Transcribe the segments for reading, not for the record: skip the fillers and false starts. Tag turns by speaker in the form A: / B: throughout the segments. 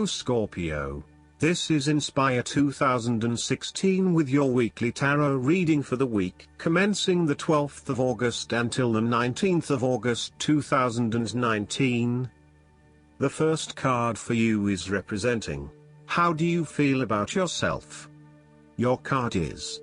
A: Hello Scorpio. This is Inspire 2016 with your weekly tarot reading for the week commencing the 12th of August until the 19th of August 2019. The first card for you is representing, how do you feel about yourself? Your card is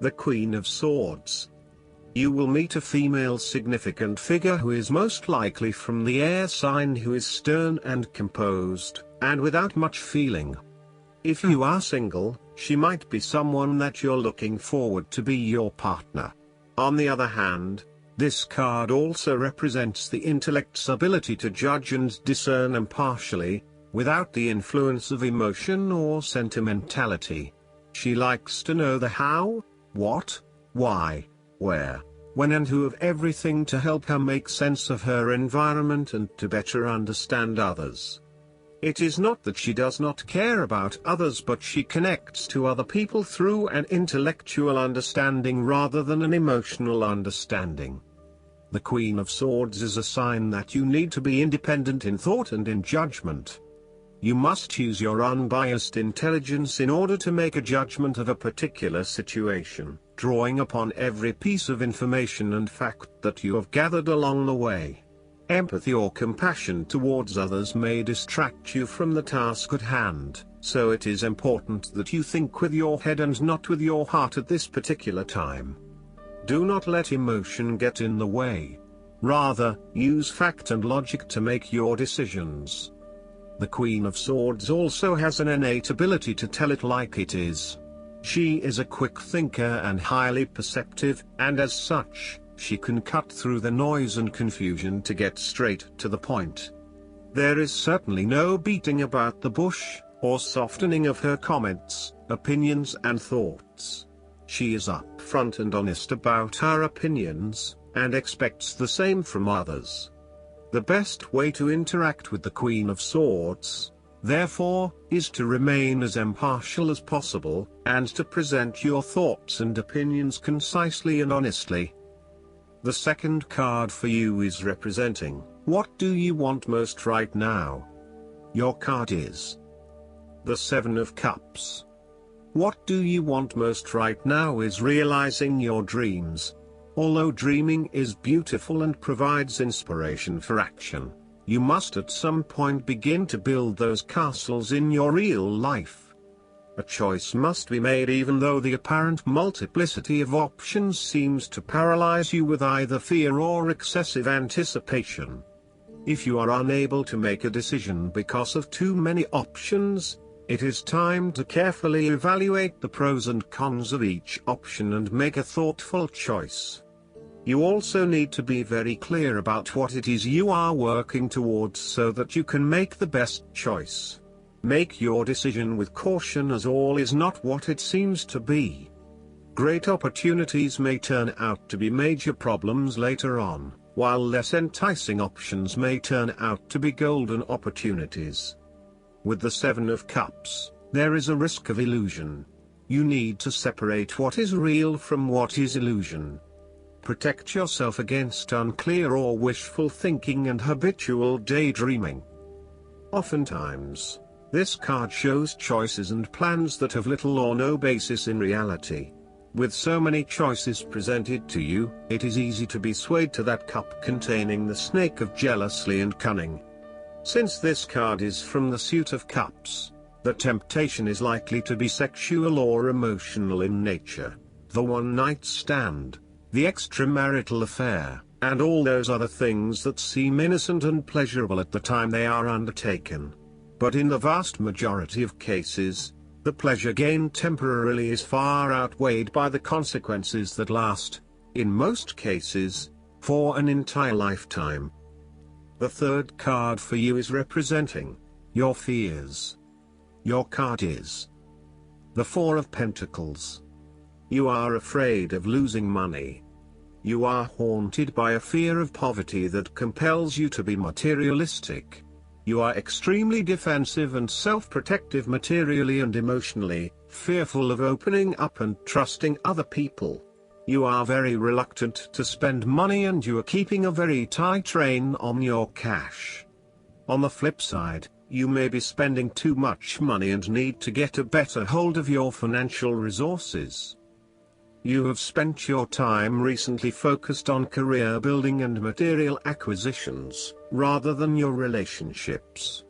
A: the Queen of Swords. You will meet a female significant figure who is most likely from the air sign, who is stern and composed, and without much feeling. If you are single, she might be someone that you're looking forward to be your partner. On the other hand, this card also represents the intellect's ability to judge and discern impartially, without the influence of emotion or sentimentality. She likes to know the how, what, why, where, when and who of everything to help her make sense of her environment and to better understand others. It is not that she does not care about others, but she connects to other people through an intellectual understanding rather than an emotional understanding. The Queen of Swords is a sign that you need to be independent in thought and in judgment. You must use your unbiased intelligence in order to make a judgment of a particular situation, drawing upon every piece of information and fact that you have gathered along the way. Empathy or compassion towards others may distract you from the task at hand, so it is important that you think with your head and not with your heart at this particular time. Do not let emotion get in the way. Rather, use fact and logic to make your decisions. The Queen of Swords also has an innate ability to tell it like it is. She is a quick thinker and highly perceptive, and as such, she can cut through the noise and confusion to get straight to the point. There is certainly no beating about the bush, or softening of her comments, opinions and thoughts. She is upfront and honest about her opinions, and expects the same from others. The best way to interact with the Queen of Swords, therefore, is to remain as impartial as possible, and to present your thoughts and opinions concisely and honestly. The second card for you is representing, what do you want most right now? Your card is the Seven of Cups. What do you want most right now is realizing your dreams. Although dreaming is beautiful and provides inspiration for action, you must at some point begin to build those castles in your real life. A choice must be made, even though the apparent multiplicity of options seems to paralyze you with either fear or excessive anticipation. If you are unable to make a decision because of too many options, it is time to carefully evaluate the pros and cons of each option and make a thoughtful choice. You also need to be very clear about what it is you are working towards so that you can make the best choice. Make your decision with caution, as all is not what it seems to be. Great opportunities may turn out to be major problems later on, while less enticing options may turn out to be golden opportunities. With the Seven of Cups, there is a risk of illusion. You need to separate what is real from what is illusion. Protect yourself against unclear or wishful thinking and habitual daydreaming. Oftentimes, this card shows choices and plans that have little or no basis in reality. With so many choices presented to you, it is easy to be swayed to that cup containing the snake of jealousy and cunning. Since this card is from the suit of cups, the temptation is likely to be sexual or emotional in nature. The one-night stand, the extramarital affair, and all those other things that seem innocent and pleasurable at the time they are undertaken. But in the vast majority of cases, the pleasure gained temporarily is far outweighed by the consequences that last, in most cases, for an entire lifetime. The third card for you is representing your fears. Your card is the Four of Pentacles. You are afraid of losing money. You are haunted by a fear of poverty that compels you to be materialistic. You are extremely defensive and self-protective materially and emotionally, fearful of opening up and trusting other people. You are very reluctant to spend money and you are keeping a very tight rein on your cash. On the flip side, You may be spending too much money and need to get a better hold of your financial resources. You have spent your time recently focused on career building and material acquisitions, rather than your relationships.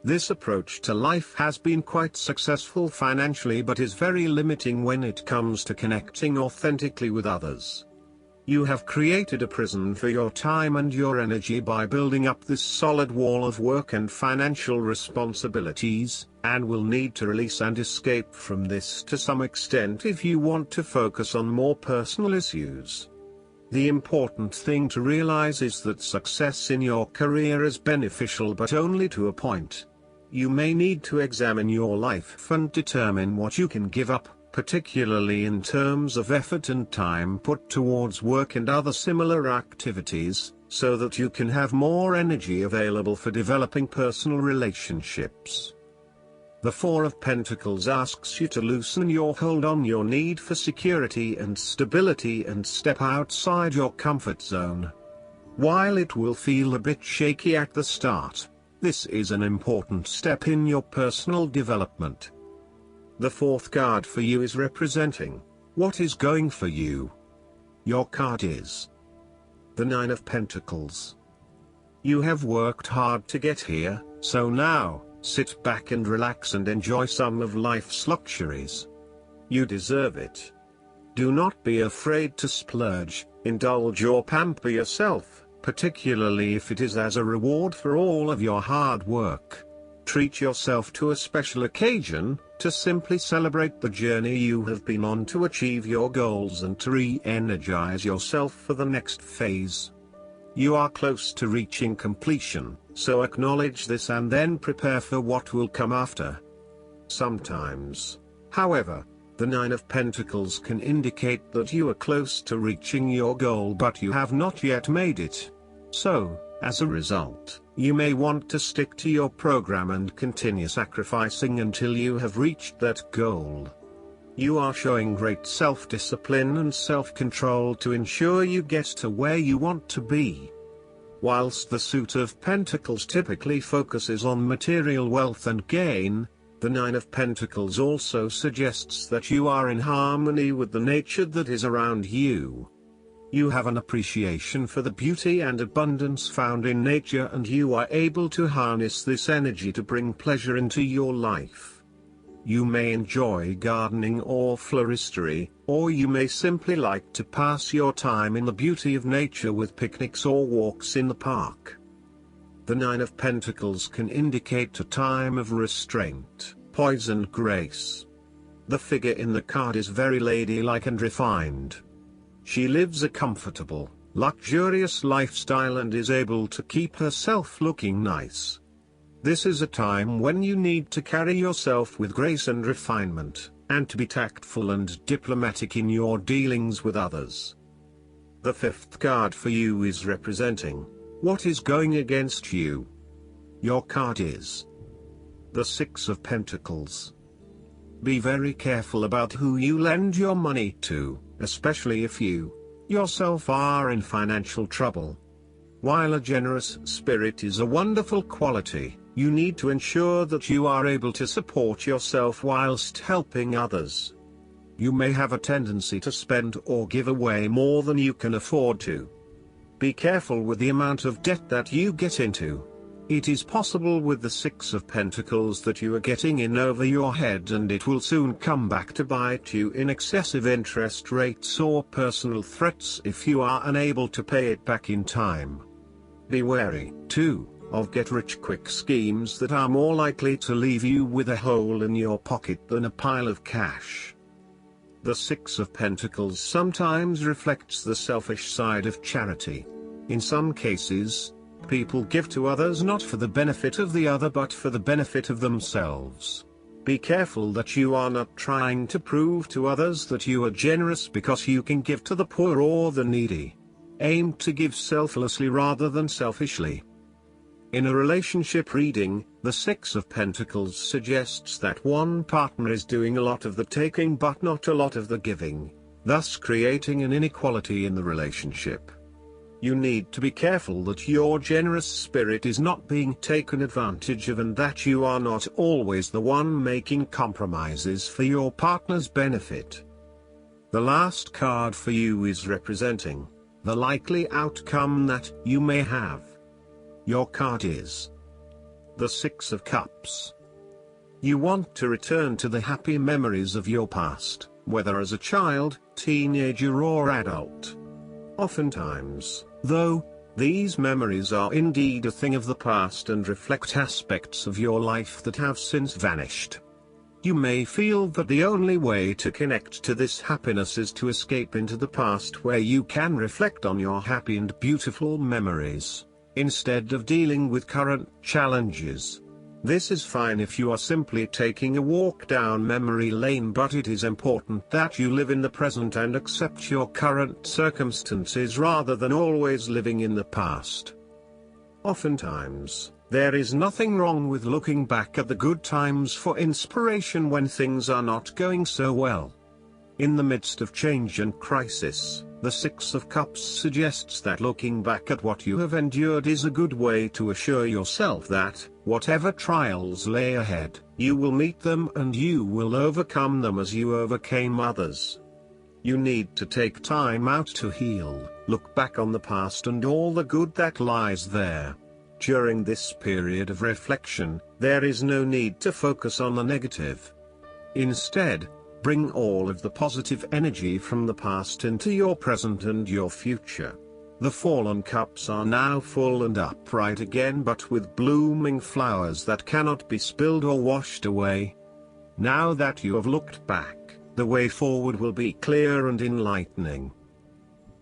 A: This approach to life has been quite successful financially but is very limiting when it comes to connecting authentically with others. You have created a prison for your time and your energy by building up this solid wall of work and financial responsibilities, and will need to release and escape from this to some extent if you want to focus on more personal issues. The important thing to realize is that success in your career is beneficial but only to a point. You may need to examine your life and determine what you can give up, particularly in terms of effort and time put towards work and other similar activities, so that you can have more energy available for developing personal relationships. The Four of Pentacles asks you to loosen your hold on your need for security and stability and step outside your comfort zone. While it will feel a bit shaky at the start, this is an important step in your personal development. The fourth card for you is representing what is going for you. Your card is the Nine of Pentacles. You have worked hard to get here, so now, sit back and relax and enjoy some of life's luxuries. You deserve it. Do not be afraid to splurge, indulge or pamper yourself, particularly if it is as a reward for all of your hard work. Treat yourself to a special occasion, to simply celebrate the journey you have been on to achieve your goals and to re-energize yourself for the next phase. You are close to reaching completion, so acknowledge this and then prepare for what will come after. Sometimes, however, the Nine of Pentacles can indicate that you are close to reaching your goal but you have not yet made it. So, as a result, you may want to stick to your program and continue sacrificing until you have reached that goal. You are showing great self-discipline and self-control to ensure you get to where you want to be. Whilst the Suit of Pentacles typically focuses on material wealth and gain, the Nine of Pentacles also suggests that you are in harmony with the nature that is around you. You have an appreciation for the beauty and abundance found in nature and you are able to harness this energy to bring pleasure into your life. You may enjoy gardening or floristery, or you may simply like to pass your time in the beauty of nature with picnics or walks in the park. The Nine of Pentacles can indicate a time of restraint, poise and grace. The figure in the card is very ladylike and refined. She lives a comfortable, luxurious lifestyle and is able to keep herself looking nice. This is a time when you need to carry yourself with grace and refinement, and to be tactful and diplomatic in your dealings with others. The fifth card for you is representing what is going against you. Your card is the Six of Pentacles. Be very careful about who you lend your money to, especially if you yourself are in financial trouble. While a generous spirit is a wonderful quality, you need to ensure that you are able to support yourself whilst helping others. You may have a tendency to spend or give away more than you can afford to. Be careful with the amount of debt that you get into. It is possible with the Six of Pentacles that you are getting in over your head and it will soon come back to bite you in excessive interest rates or personal threats if you are unable to pay it back in time. Be wary, too, of get-rich-quick schemes that are more likely to leave you with a hole in your pocket than a pile of cash. The Six of Pentacles sometimes reflects the selfish side of charity. In some cases, people give to others not for the benefit of the other but for the benefit of themselves. Be careful that you are not trying to prove to others that you are generous because you can give to the poor or the needy. Aim to give selflessly rather than selfishly. In a relationship reading, the Six of Pentacles suggests that one partner is doing a lot of the taking but not a lot of the giving, thus creating an inequality in the relationship. You need to be careful that your generous spirit is not being taken advantage of and that you are not always the one making compromises for your partner's benefit. The last card for you is representing the likely outcome that you may have. Your card is the Six of Cups. You want to return to the happy memories of your past, whether as a child, teenager or adult. Oftentimes, though, these memories are indeed a thing of the past and reflect aspects of your life that have since vanished. You may feel that the only way to connect to this happiness is to escape into the past where you can reflect on your happy and beautiful memories, instead of dealing with current challenges. This is fine if you are simply taking a walk down memory lane, but it is important that you live in the present and accept your current circumstances rather than always living in the past. Oftentimes, there is nothing wrong with looking back at the good times for inspiration when things are not going so well. In the midst of change and crisis, the Six of Cups suggests that looking back at what you have endured is a good way to assure yourself that, whatever trials lay ahead, you will meet them and you will overcome them as you overcame others. You need to take time out to heal, look back on the past and all the good that lies there. During this period of reflection, there is no need to focus on the negative. Instead, bring all of the positive energy from the past into your present and your future. The fallen cups are now full and upright again, but with blooming flowers that cannot be spilled or washed away. Now that you have looked back, the way forward will be clear and enlightening.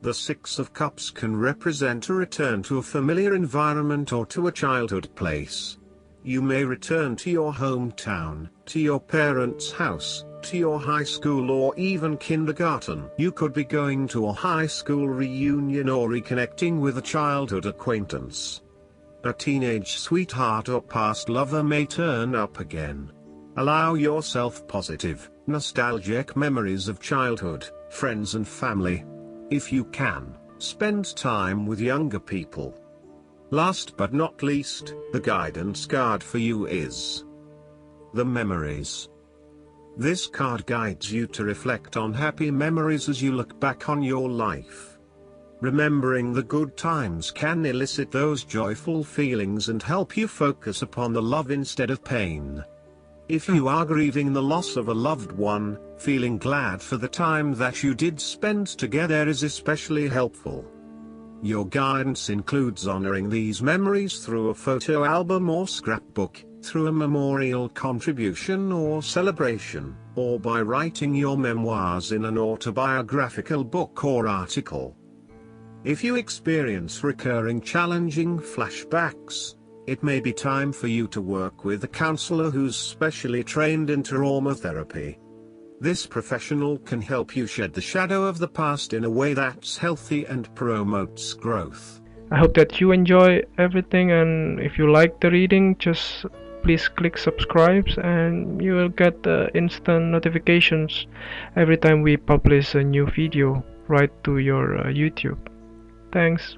A: The Six of Cups can represent a return to a familiar environment or to a childhood place. You may return to your hometown, to your parents' house, to your high school or even kindergarten. You could be going to a high school reunion or reconnecting with a childhood acquaintance. A teenage sweetheart or past lover may turn up again. Allow yourself positive, nostalgic memories of childhood, friends and family. If you can, spend time with younger people. Last but not least, the guidance card for you is the Memories. This card guides you to reflect on happy memories as you look back on your life. Remembering the good times can elicit those joyful feelings and help you focus upon the love instead of pain. If you are grieving the loss of a loved one, feeling glad for the time that you did spend together is especially helpful. Your guidance includes honoring these memories through a photo album or scrapbook, through a memorial contribution or celebration, or by writing your memoirs in an autobiographical book or article. If you experience recurring challenging flashbacks, it may be time for you to work with a counselor who's specially trained in trauma therapy. This professional can help you shed the shadow of the past in a way that's healthy and promotes growth.
B: I hope that you enjoy everything, and if you like the reading, just please click subscribe and you will get the instant notifications every time we publish a new video right to your YouTube. Thanks.